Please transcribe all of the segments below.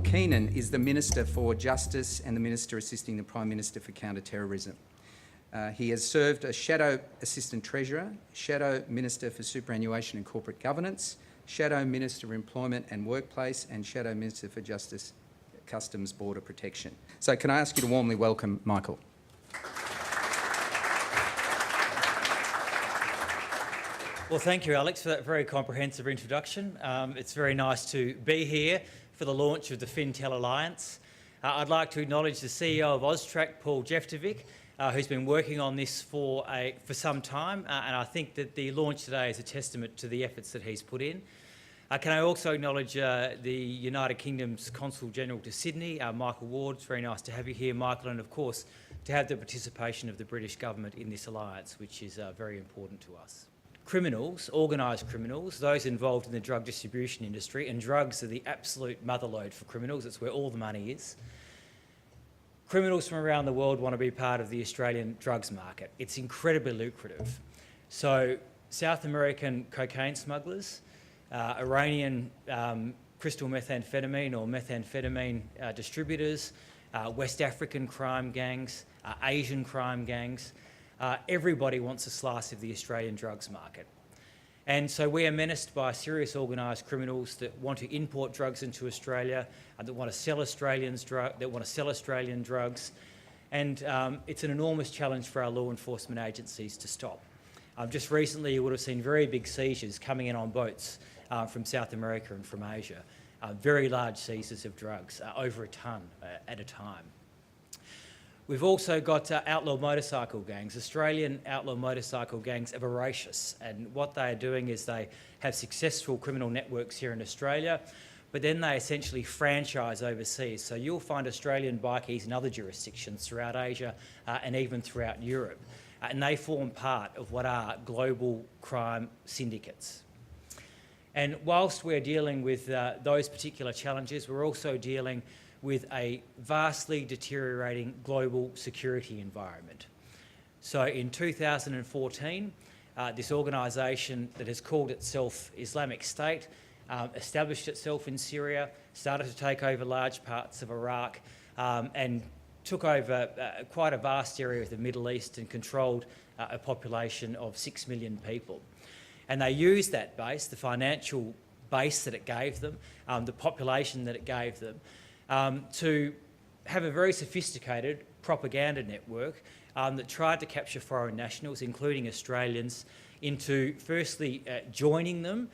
Keenan is the Minister for Justice and the Minister assisting the Prime Minister for Counter-Terrorism. He has served as Shadow Assistant Treasurer, Shadow Minister for Superannuation and Corporate Governance, Shadow Minister for Employment and Workplace, and Shadow Minister for Justice, Customs, Border Protection. So can I ask you to warmly welcome Michael? Well, thank you, Alex, for that very comprehensive introduction. It's very nice to be here for the launch of the Fintel Alliance. I'd like to acknowledge the CEO of Austrac, Paul Jeftovic, who's been working on this for some time, and I think that the launch today is a testament to the efforts that he's put in. Can I also acknowledge the United Kingdom's Consul General to Sydney, Michael Ward. It's very nice to have you here, Michael, and of course to have the participation of the British government in this alliance, which is very important to us. Criminals, organised criminals, those involved in the drug distribution industry, and drugs are the absolute motherlode for criminals. It's where all the money is. Criminals from around the world want to be part of the Australian drugs market. It's incredibly lucrative. So South American cocaine smugglers, Iranian crystal methamphetamine or methamphetamine distributors, West African crime gangs, Asian crime gangs, everybody wants a slice of the Australian drugs market. And so we are menaced by serious organised criminals that want to import drugs into Australia, that want to sell Australian drugs, and it's an enormous challenge for our law enforcement agencies to stop. Just recently, you would have seen very big seizures coming in on boats from South America and from Asia. Very large seizures of drugs, over a tonne at a time. We've also got outlaw motorcycle gangs. Australian outlaw motorcycle gangs are voracious, and what they are doing is they have successful criminal networks here in Australia, but then they essentially franchise overseas. So you'll find Australian bikies in other jurisdictions throughout Asia and even throughout Europe, and they form part of what are global crime syndicates. And whilst we're dealing with those particular challenges, we're also dealing with a vastly deteriorating global security environment. So in 2014, this organisation that has called itself Islamic State established itself in Syria, started to take over large parts of Iraq, and took over quite a vast area of the Middle East and controlled a population of 6 million people. And they used that base, the financial base that it gave them, the population that it gave them, to have a very sophisticated propaganda network that tried to capture foreign nationals, including Australians, into firstly joining them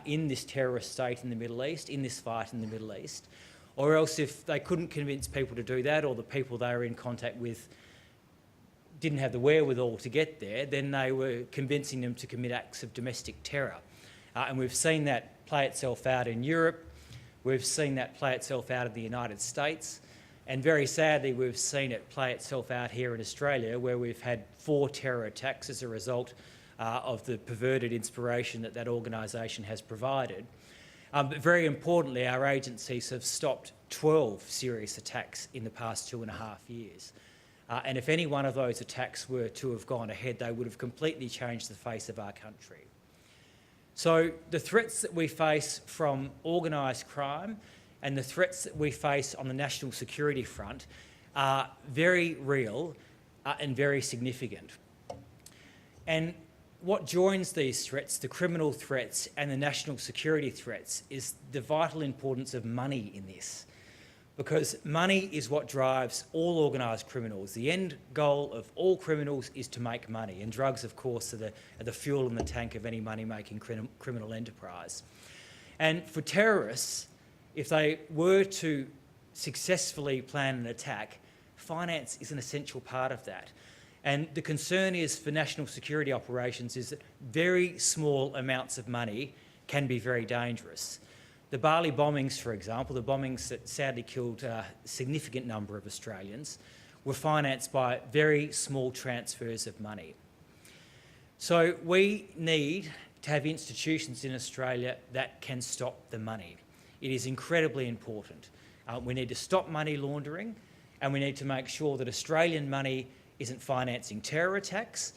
in this terrorist state in the Middle East, in this fight in the Middle East, or else if they couldn't convince people to do that, or the people they were in contact with didn't have the wherewithal to get there, then they were convincing them to commit acts of domestic terror. And we've seen that play itself out in Europe. We've seen that play itself out in the United States, and very sadly we've seen it play itself out here in Australia, where we've had 4 terror attacks as a result of the perverted inspiration that that organisation has provided. But very importantly, our agencies have stopped 12 serious attacks in the past 2.5 years. And if any one of those attacks were to have gone ahead, they would have completely changed the face of our country. So the threats that we face from organised crime and the threats that we face on the national security front are very real and very significant. And what joins these threats, the criminal threats and the national security threats, is the vital importance of money in this. Because money is what drives all organised criminals. The end goal of all criminals is to make money, and drugs, of course, are the fuel in the tank of any money-making criminal enterprise. And for terrorists, if they were to successfully plan an attack, finance is an essential part of that. And the concern is for national security operations is that very small amounts of money can be very dangerous. The Bali bombings, for example, the bombings that sadly killed a significant number of Australians, were financed by very small transfers of money. So we need to have institutions in Australia that can stop the money. It is incredibly important. We need to stop money laundering, and we need to make sure that Australian money isn't financing terror attacks,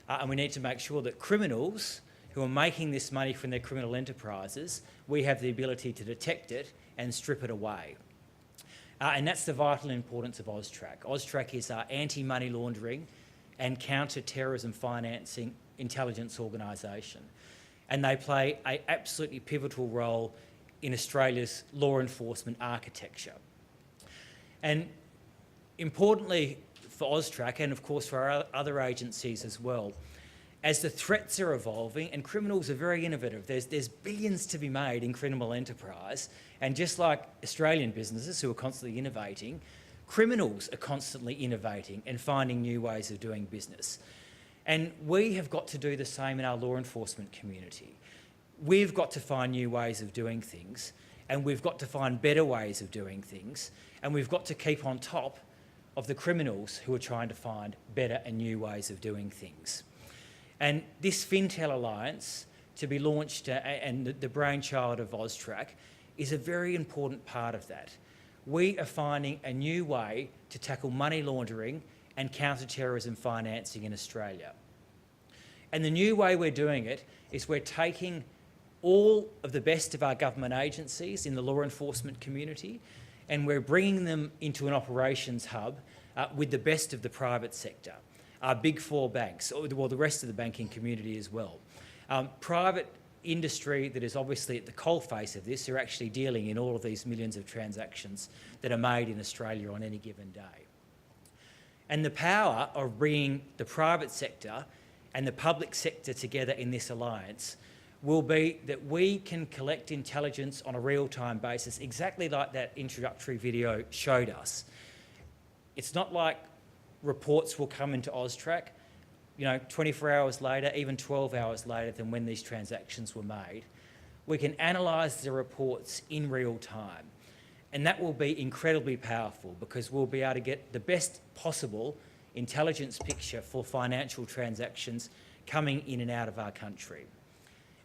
and we need to make sure that criminals who are making this money from their criminal enterprises, we have the ability to detect it and strip it away. And that's the vital importance of AUSTRAC. AUSTRAC is our anti-money laundering and counter-terrorism financing intelligence organisation. And they play an absolutely pivotal role in Australia's law enforcement architecture. And importantly for AUSTRAC, and of course for our other agencies as well, as the threats are evolving, and criminals are very innovative, there's billions to be made in criminal enterprise, and just like Australian businesses who are constantly innovating, criminals are constantly innovating and finding new ways of doing business. And we have got to do the same in our law enforcement community. We've got to find new ways of doing things, and we've got to find better ways of doing things, and we've got to keep on top of the criminals who are trying to find better and new ways of doing things. And this Fintel Alliance, to be launched and the brainchild of AUSTRAC, is a very important part of that. We are finding a new way to tackle money laundering and counter-terrorism financing in Australia. And the new way we're doing it is we're taking all of the best of our government agencies in the law enforcement community, and we're bringing them into an operations hub with the best of the private sector, our big four banks, or well, the rest of the banking community as well. Private industry that is obviously at the coalface of this are actually dealing in all of these millions of transactions that are made in Australia on any given day. And the power of bringing the private sector and the public sector together in this alliance will be that we can collect intelligence on a real-time basis, exactly like that introductory video showed us. It's not like reports will come into AUSTRAC, 24 hours later, even 12 hours later than when these transactions were made. We can analyse the reports in real time, and that will be incredibly powerful because we'll be able to get the best possible intelligence picture for financial transactions coming in and out of our country.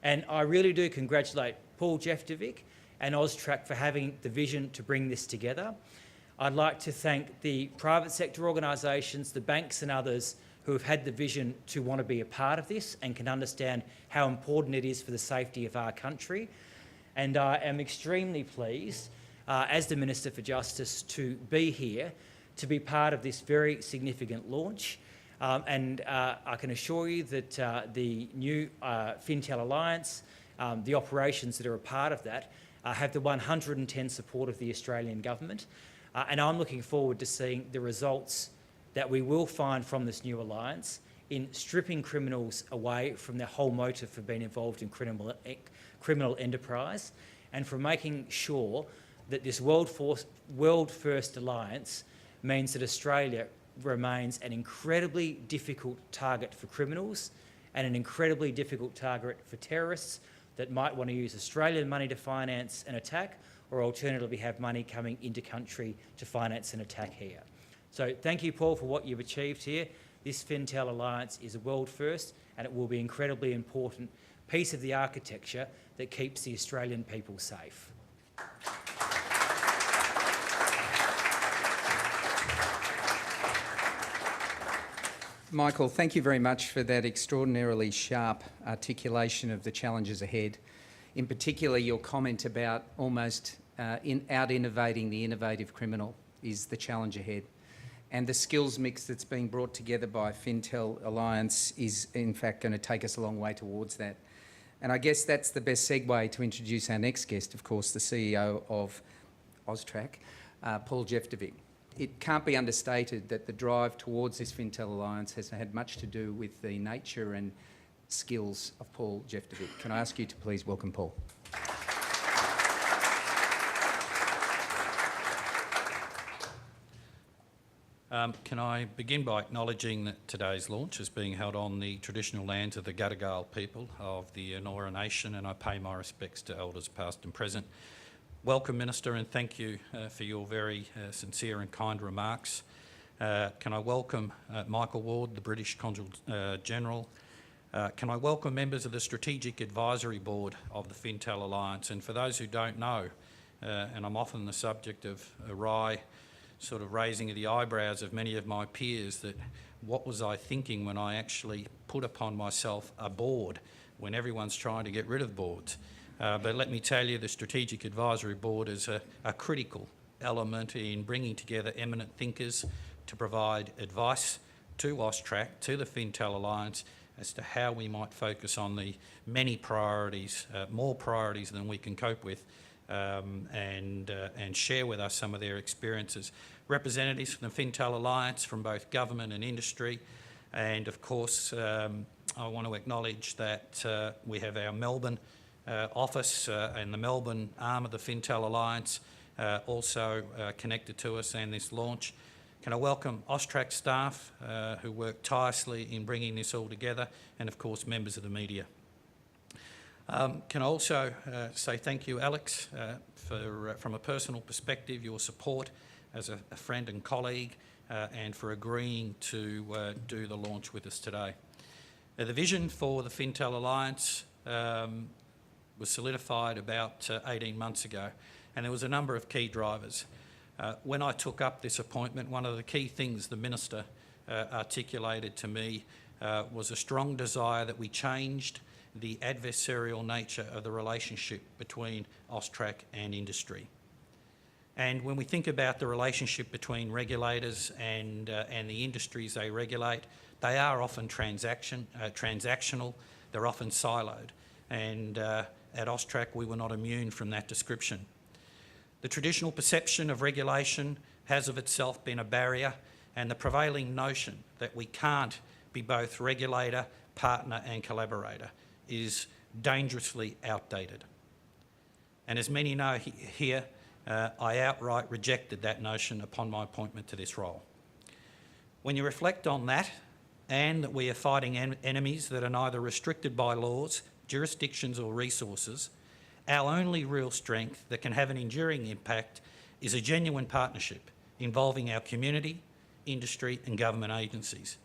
And I really do congratulate Paul Jeftovic and AUSTRAC for having the vision to bring this together. I'd like to thank the private sector organisations, the banks and others who have had the vision to want to be a part of this and can understand how important it is for the safety of our country. And I am extremely pleased, as the Minister for Justice, to be here to be part of this very significant launch. I can assure you that the new Fintel Alliance, the operations that are a part of that, have the 110 support of the Australian Government. And I'm looking forward to seeing the results that we will find from this new alliance in stripping criminals away from their whole motive for being involved in criminal enterprise, and for making sure that this world-first alliance means that Australia remains an incredibly difficult target for criminals and an incredibly difficult target for terrorists that might want to use Australian money to finance an attack, or alternatively have money coming into country to finance an attack here. So thank you, Paul, for what you've achieved here. This Fintel Alliance is a world first, and it will be an incredibly important piece of the architecture that keeps the Australian people safe. Michael, thank you very much for that extraordinarily sharp articulation of the challenges ahead. In particular, your comment about almost out-innovating the innovative criminal is the challenge ahead. And the skills mix that's being brought together by Fintel Alliance is in fact going to take us a long way towards that. And I guess that's the best segue to introduce our next guest, of course, the CEO of AUSTRAC, Paul Jeftovic. It can't be understated that the drive towards this Fintel Alliance has had much to do with the nature and skills of Paul Jeftovic. Can I ask you to please welcome Paul? Can I begin by acknowledging that today's launch is being held on the traditional lands of the Gadigal people of the Eora Nation, and I pay my respects to Elders past and present. Welcome, Minister, and thank you for your very sincere and kind remarks. Can I welcome Michael Ward, the British Consul General. Can I welcome members of the Strategic Advisory Board of the Fintel Alliance? And for those who don't know, and I'm often the subject of a wry sort of raising of the eyebrows of many of my peers, that what was I thinking when I actually put upon myself a board when everyone's trying to get rid of boards? But let me tell you, the Strategic Advisory Board is a critical element in bringing together eminent thinkers to provide advice to AUSTRAC, to the Fintel Alliance, as to how we might focus on the many priorities, more priorities than we can cope with, and share with us some of their experiences. Representatives from the Fintel Alliance from both government and industry, and of course I want to acknowledge that we have our Melbourne office and the Melbourne arm of the Fintel Alliance also connected to us and this launch. Can I welcome AUSTRAC staff who work tirelessly in bringing this all together, and of course members of the media. Can I also say thank you, Alex, for, from a personal perspective, your support as a friend and colleague, and for agreeing to do the launch with us today. The vision for the Fintel Alliance was solidified about 18 months ago, and there was a number of key drivers. When I took up this appointment, one of the key things the Minister articulated to me was a strong desire that we changed the adversarial nature of the relationship between AUSTRAC and industry. And when we think about the relationship between regulators and the industries they regulate, they are often transactional, they're often siloed, and at AUSTRAC we were not immune from that description. The traditional perception of regulation has of itself been a barrier, and the prevailing notion that we can't be both regulator, partner and collaborator is dangerously outdated. And as many know here, I outright rejected that notion upon my appointment to this role. When you reflect on that, and that we are fighting enemies that are neither restricted by laws, jurisdictions or resources, our only real strength that can have an enduring impact is a genuine partnership involving our community, industry and government agencies.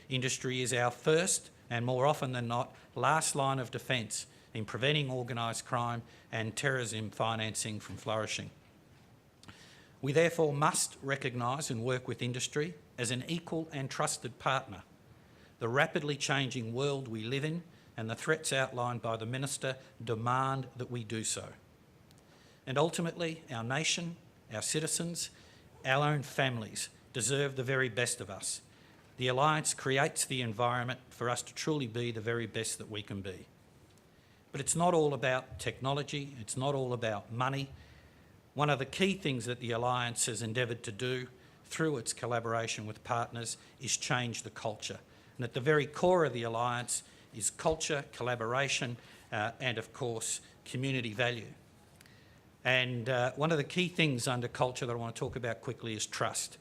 Industry is our first and, more often than not, last line of defence in preventing organised crime and terrorism financing from flourishing. We therefore must recognise and work with industry as an equal and trusted partner. The rapidly changing world we live in and the threats outlined by the Minister demand that we do so. And ultimately, our nation, our citizens, our own families deserve the very best of us. The Alliance creates the environment for us to truly be the very best that we can be. But it's not all about technology, it's not all about money. One of the key things that the Alliance has endeavoured to do through its collaboration with partners is change the culture. And at the very core of the Alliance is culture, collaboration, and of course, community value. And one of the key things under culture that I want to talk about quickly is trust.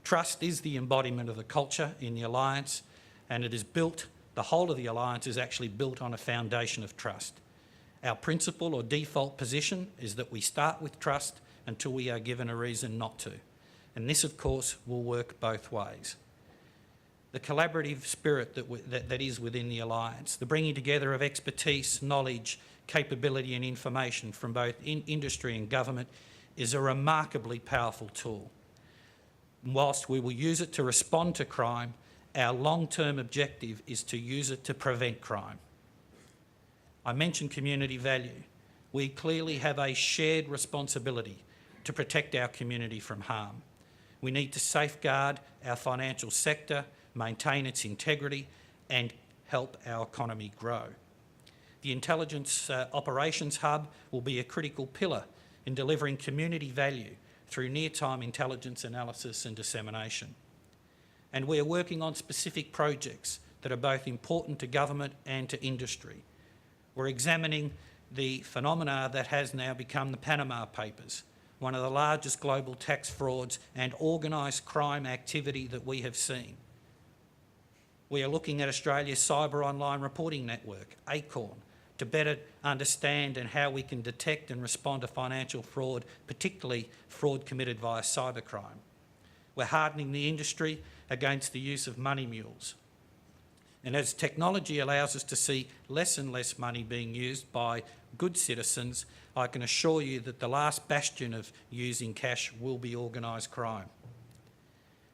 Trust is the embodiment of the culture in the Alliance, and it is built, the whole of the Alliance is actually built on a foundation of trust. Our principle or default position is that we start with trust until we are given a reason not to. And this, of course, will work both ways. The collaborative spirit that is within the Alliance, the bringing together of expertise, knowledge, capability and information from both industry and government is a remarkably powerful tool. Whilst we will use it to respond to crime, our long-term objective is to use it to prevent crime. I mentioned community value. We clearly have a shared responsibility to protect our community from harm. We need to safeguard our financial sector, maintain its integrity and help our economy grow. The Intelligence Operations Hub will be a critical pillar in delivering community value through near-time intelligence analysis and dissemination. And we are working on specific projects that are both important to government and to industry. We're examining the phenomena that has now become the Panama Papers, one of the largest global tax frauds and organised crime activity that we have seen. We are looking at Australia's Cyber Online Reporting Network, ACORN, to better understand and how we can detect and respond to financial fraud, particularly fraud committed via cybercrime. We're hardening the industry against the use of money mules. And as technology allows us to see less and less money being used by good citizens, I can assure you that the last bastion of using cash will be organised crime.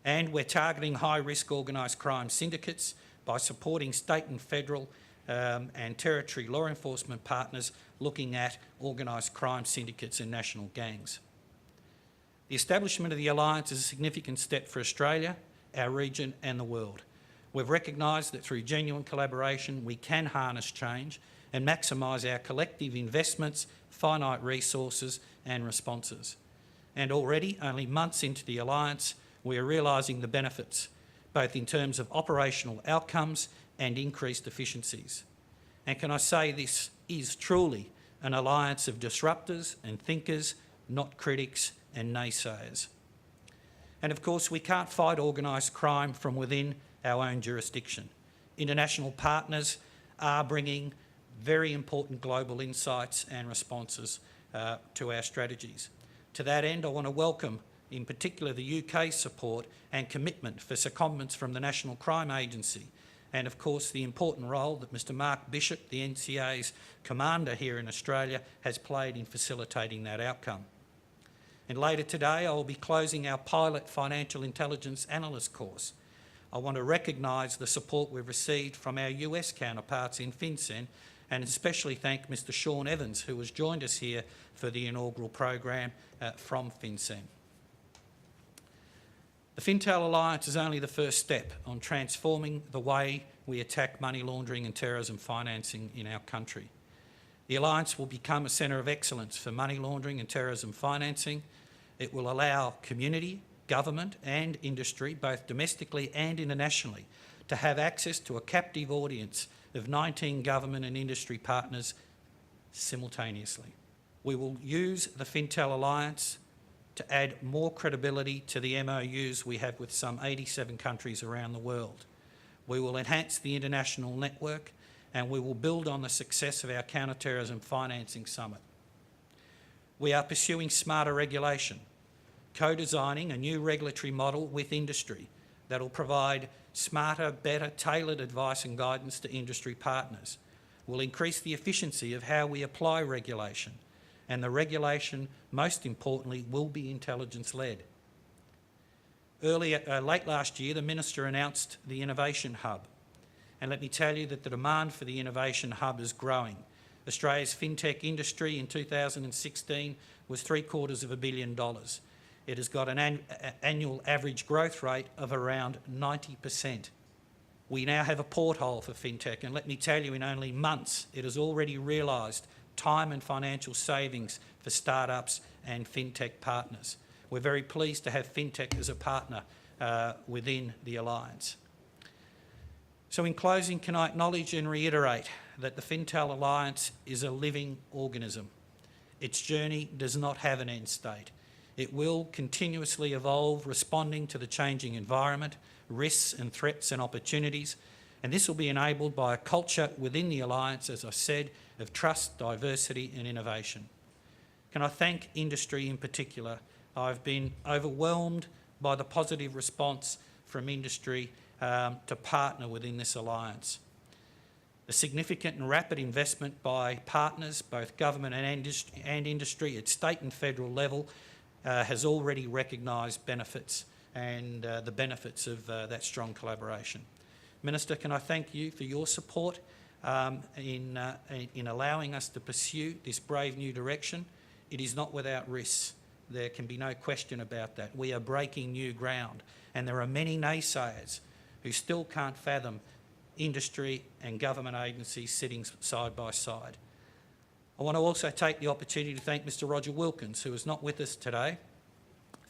And we're targeting high-risk organised crime syndicates by supporting state and federal and territory law enforcement partners looking at organised crime syndicates and national gangs. The establishment of the Alliance is a significant step for Australia, our region and the world. We've recognised that through genuine collaboration we can harness change and maximise our collective investments, finite resources and responses. And already, only months into the Alliance, we are realising the benefits, both in terms of operational outcomes and increased efficiencies. And can I say this is truly an alliance of disruptors and thinkers, not critics and naysayers. And of course, we can't fight organised crime from within our own jurisdiction. International partners are bringing very important global insights and responses to our strategies. To that end, I want to welcome in particular the UK's support and commitment for secondments from the National Crime Agency, and of course the important role that Mr Mark Bishop, the NCA's commander here in Australia, has played in facilitating that outcome. And later today I will be closing our pilot Financial Intelligence Analyst course. I want to recognise the support we've received from our US counterparts in FinCEN, and especially thank Mr Sean Evans, who has joined us here for the inaugural program from FinCEN. The Fintel Alliance is only the first step on transforming the way we attack money laundering and terrorism financing in our country. The Alliance will become a centre of excellence for money laundering and terrorism financing. It will allow community, government and industry, both domestically and internationally, to have access to a captive audience of 19 government and industry partners simultaneously. We will use the Fintel Alliance to add more credibility to the MOUs we have with some 87 countries around the world. We will enhance the international network and we will build on the success of our Counter-Terrorism Financing Summit. We are pursuing smarter regulation, co-designing a new regulatory model with industry that will provide smarter, better, tailored advice and guidance to industry partners. We'll increase the efficiency of how we apply regulation, and the regulation, most importantly, will be intelligence-led. Late last year, the Minister announced the Innovation Hub, and let me tell you that the demand for the Innovation Hub is growing. Australia's fintech industry in 2016 was $750 million. It has got an annual average growth rate of around 90%. We now have a porthole for fintech, and let me tell you, in only months, it has already realised time and financial savings for startups and fintech partners. We're very pleased to have fintech as a partner within the Alliance. So in closing, can I acknowledge and reiterate that the Fintel Alliance is a living organism. Its journey does not have an end state. It will continuously evolve, responding to the changing environment, risks and threats and opportunities, and this will be enabled by a culture within the Alliance, as I said, of trust, diversity and innovation. Can I thank industry in particular? I've been overwhelmed by the positive response from industry to partner within this Alliance. The significant and rapid investment by partners, both government and industry at state and federal level, has already recognised benefits and the benefits of that strong collaboration. Minister, can I thank you for your support in allowing us to pursue this brave new direction. It is not without risks. There can be no question about that. We are breaking new ground, and there are many naysayers who still can't fathom industry and government agencies sitting side by side. I want to also take the opportunity to thank Mr Roger Wilkins, who is not with us today,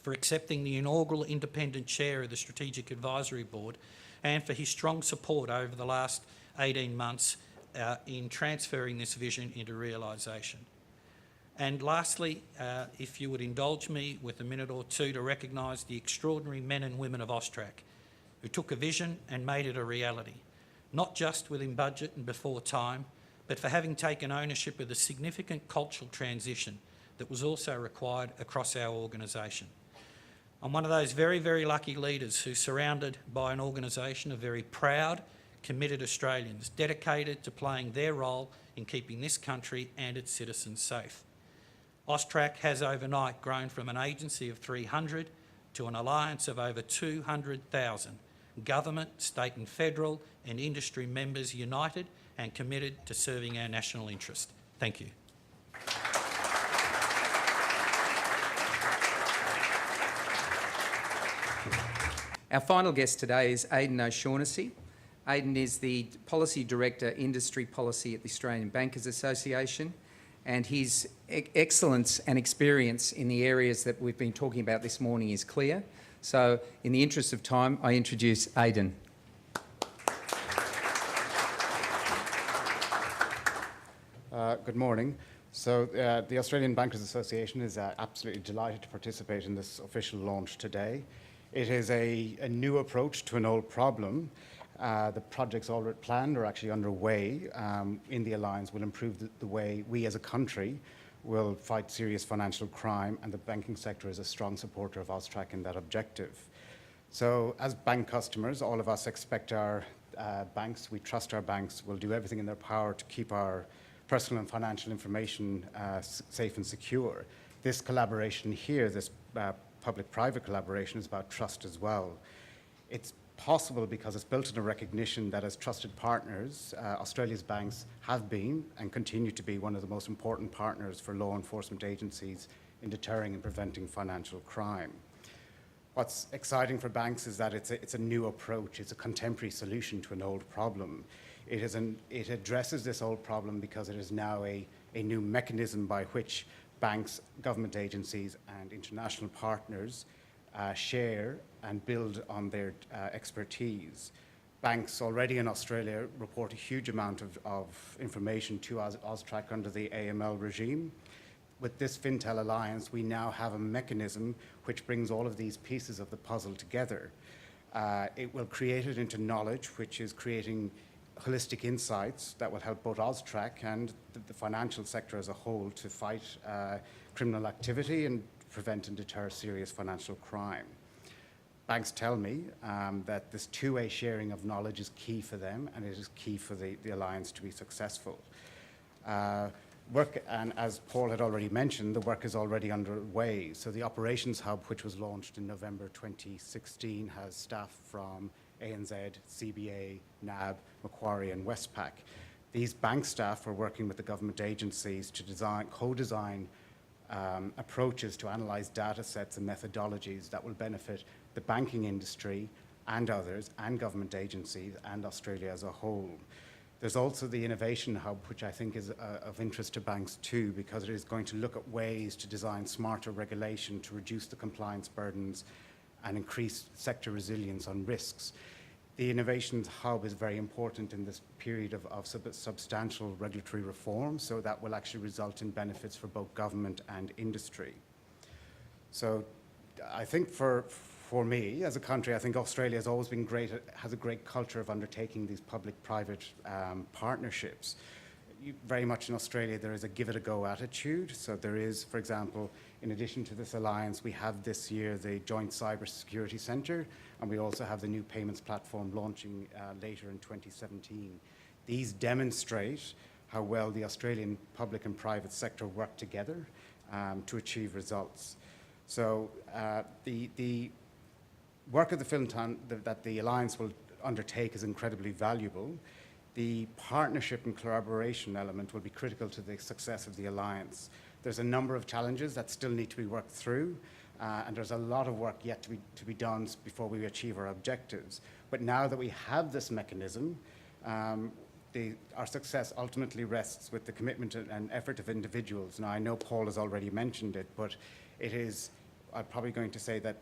for accepting the inaugural independent chair of the Strategic Advisory Board and for his strong support over the last 18 months in transferring this vision into realisation. And lastly, if you would indulge me with a minute or two to recognise the extraordinary men and women of AUSTRAC who took a vision and made it a reality, not just within budget and before time, but for having taken ownership of the significant cultural transition that was also required across our organisation. I'm one of those very, very lucky leaders who's surrounded by an organisation of very proud, committed Australians, dedicated to playing their role in keeping this country and its citizens safe. AUSTRAC has overnight grown from an agency of 300 to an alliance of over 200,000 government, state and federal and industry members united and committed to serving our national interest. Thank you. Our final guest today is Aidan O'Shaughnessy. Aidan is the Policy Director, Industry Policy at the Australian Bankers Association, and his excellence and experience in the areas that we've been talking about this morning is clear. So, in the interest of time, I introduce Aidan. Good morning. So the Australian Bankers Association is absolutely delighted to participate in this official launch today. It is a new approach to an old problem. The projects already planned are actually underway in the Alliance will improve the way we as a country will fight serious financial crime, and the banking sector is a strong supporter of AUSTRAC in that objective. So as bank customers, all of us expect our banks, we trust our banks will do everything in their power to keep our personal and financial information safe and secure. This collaboration here, this public-private collaboration, is about trust as well. It's possible because it's built on a recognition that as trusted partners, Australia's banks have been and continue to be one of the most important partners for law enforcement agencies in deterring and preventing financial crime. What's exciting for banks is that it's a new approach, it's a contemporary solution to an old problem. It addresses this old problem because it is now a new mechanism by which banks, government agencies and international partners share and build on their expertise. Banks already in Australia report a huge amount of information to AUSTRAC under the AML regime. With this Fintel Alliance, we now have a mechanism which brings all of these pieces of the puzzle together. It will create it into knowledge, which is creating holistic insights that will help both AUSTRAC and the financial sector as a whole to fight criminal activity and prevent and deter serious financial crime. Banks tell me that this two-way sharing of knowledge is key for them, and it is key for the Alliance to be successful. And as Paul had already mentioned, the work is already underway. So the Operations Hub, which was launched in November 2016, has staff from ANZ, CBA, NAB, Macquarie and Westpac. These bank staff are working with the government agencies to co-design approaches to analyse data sets and methodologies that will benefit the banking industry and others, and government agencies and Australia as a whole. There's also the Innovation Hub, which I think is of interest to banks too, because it is going to look at ways to design smarter regulation to reduce the compliance burdens and increase sector resilience on risks. The Innovation Hub is very important in this period of substantial regulatory reform, so that will actually result in benefits for both government and industry. So I think for me, as a country, I think Australia has always been great, has a great culture of undertaking these public-private partnerships. Very much in Australia, there is a give-it-a-go attitude. So there is, for example, in addition to this alliance, we have this year the Joint Cyber Security Centre, and we also have the new payments platform launching later in 2017. These demonstrate how well the Australian public and private sector work together to achieve results. So the work of the Fintel that the Alliance will undertake is incredibly valuable. The partnership and collaboration element will be critical to the success of the Alliance. There's a number of challenges that still need to be worked through, and there's a lot of work yet to be done before we achieve our objectives. But now that we have this mechanism, our success ultimately rests with the commitment and effort of individuals. Now, I know Paul has already mentioned it, but I'm probably going to say that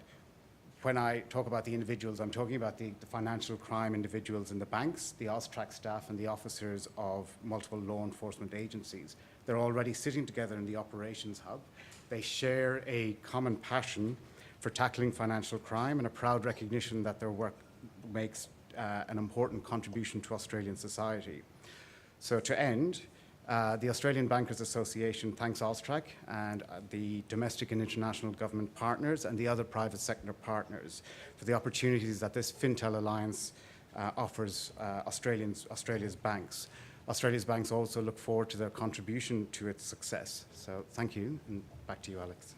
when I talk about the individuals, I'm talking about the financial crime individuals in the banks, the AUSTRAC staff and the officers of multiple law enforcement agencies. They're already sitting together in the Operations Hub. They share a common passion for tackling financial crime and a proud recognition that their work makes an important contribution to Australian society. So to end, the Australian Bankers Association thanks AUSTRAC and the domestic and international government partners and the other private sector partners for the opportunities that this Fintel Alliance offers Australia's banks. Australia's banks also look forward to their contribution to its success. So thank you, and back to you, Alex.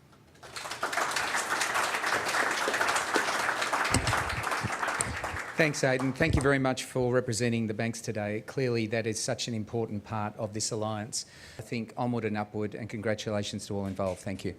Thanks, Aidan. Thank you very much for representing the banks today. Clearly, that is such an important part of this alliance. I think onward and upward, and congratulations to all involved. Thank you.